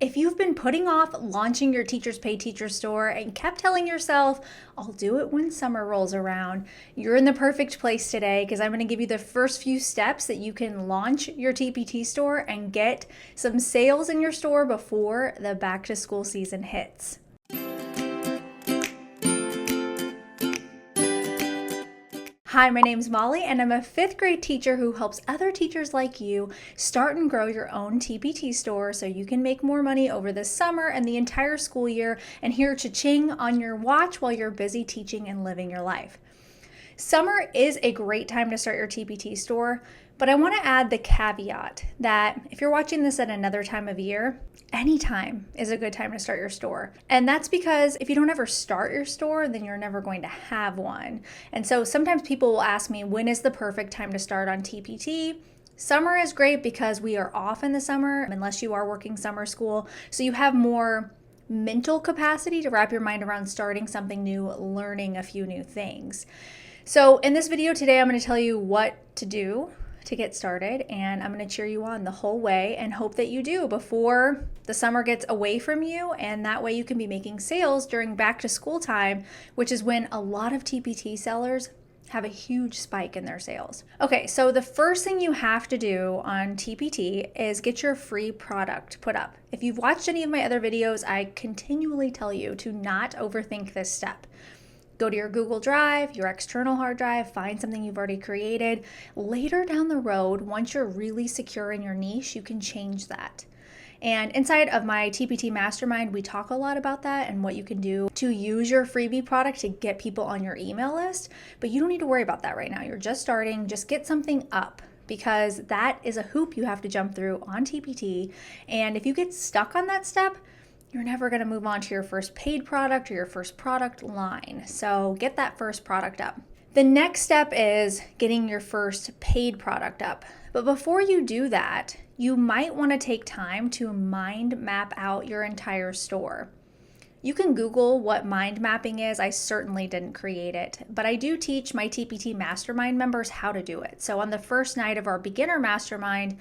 If you've been putting off launching your Teachers Pay Teacher store and kept telling yourself, I'll do it when summer rolls around, you're in the perfect place today because I'm going to give you the first few steps that you can launch your TPT store and get some sales in your store before the back to school season hits. Hi, my name's Molly, and I'm a 5th grade teacher who helps other teachers like you start and grow your own TPT store so you can make more money over the summer and the entire school year and hear cha-ching on your watch while you're busy teaching and living your life. Summer is a great time to start your TPT store, but I want to add the caveat that if you're watching this at another time of year, any time is a good time to start your store. And that's because if you don't ever start your store, then you're never going to have one. And so sometimes people will ask me, when is the perfect time to start on TPT? Summer is great because we are off in the summer, unless you are working summer school. So you have more mental capacity to wrap your mind around starting something new, learning a few new things. So in this video today, I'm going to tell you what to do to get started, and I'm going to cheer you on the whole way and hope that you do before the summer gets away from you, and that way you can be making sales during back to school time, which is when a lot of TPT sellers have a huge spike in their sales. Okay, so the first thing you have to do on TPT is get your free product put up. If you've watched any of my other videos, I continually tell you to not overthink this step. Go to your Google Drive, your external hard drive, find something you've already created. Later down the road, once you're really secure in your niche, you can change that. And inside of my TPT Mastermind, we talk a lot about that and what you can do to use your freebie product to get people on your email list. But you don't need to worry about that right now. You're just starting. Just get something up, because that is a hoop you have to jump through on TPT. And if you get stuck on that step, you're never going to move on to your first paid product or your first product line. So get that first product up. The next step is getting your first paid product up. But before you do that, you might want to take time to mind map out your entire store. You can Google what mind mapping is. I certainly didn't create it, but I do teach my TPT Mastermind members how to do it. So on the first night of our beginner mastermind,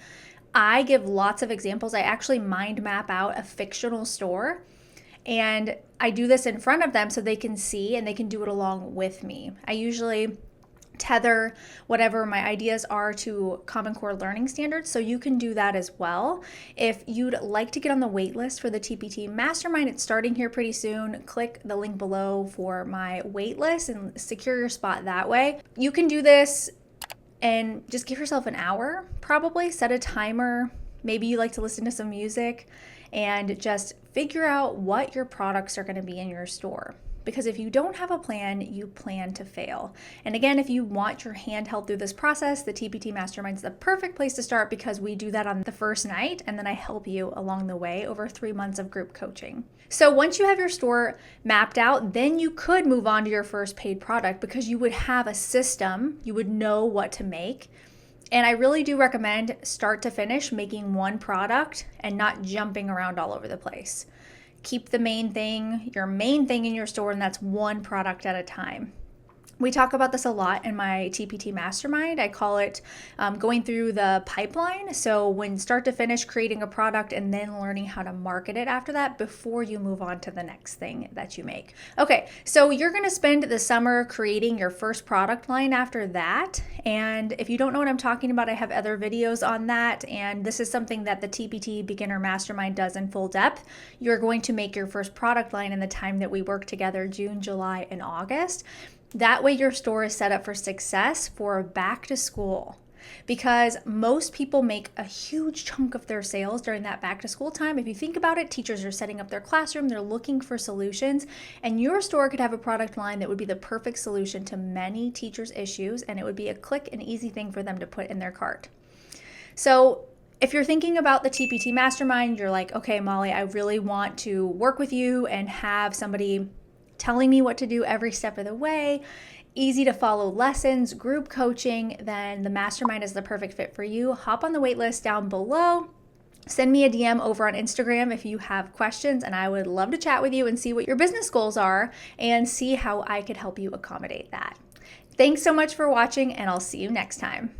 I give lots of examples. I actually mind map out a fictional store, and I do this in front of them so they can see and they can do it along with me. I usually tether whatever my ideas are to Common Core learning standards, so you can do that as well. If you'd like to get on the wait list for the TPT Mastermind, it's starting here pretty soon. Click the link below for my wait list and secure your spot that way. You can do this and just give yourself an hour, probably set a timer. Maybe you like to listen to some music and just figure out what your products are going to be in your store. Because if you don't have a plan, you plan to fail. And again, if you want your hand held through this process, the TPT Mastermind is the perfect place to start, because we do that on the first night, and then I help you along the way over 3 months of group coaching. So once you have your store mapped out, then you could move on to your first paid product, because you would have a system, you would know what to make. And I really do recommend start to finish making one product and not jumping around all over the place. Keep the main thing, your main thing in your store, and that's one product at a time. We talk about this a lot in my TPT Mastermind. I call it going through the pipeline. So when start to finish, creating a product and then learning how to market it after that before you move on to the next thing that you make. Okay, so you're going to spend the summer creating your first product line after that. And if you don't know what I'm talking about, I have other videos on that. And this is something that the TPT Beginner Mastermind does in full depth. You're going to make your first product line in the time that we work together, June, July, and August. That way your store is set up for success for back to school, because most people make a huge chunk of their sales during that back to school time. If you think about it, teachers are setting up their classroom, they're looking for solutions, and your store could have a product line that would be the perfect solution to many teachers' issues, and it would be a quick and easy thing for them to put in their cart. So if you're thinking about the TPT Mastermind, you're like, okay, Molly, I really want to work with you and have somebody telling me what to do every step of the way, easy to follow lessons, group coaching, then the Mastermind is the perfect fit for you. Hop on the wait list down below. Send me a DM over on Instagram if you have questions, and I would love to chat with you and see what your business goals are and see how I could help you accommodate that. Thanks so much for watching, and I'll see you next time.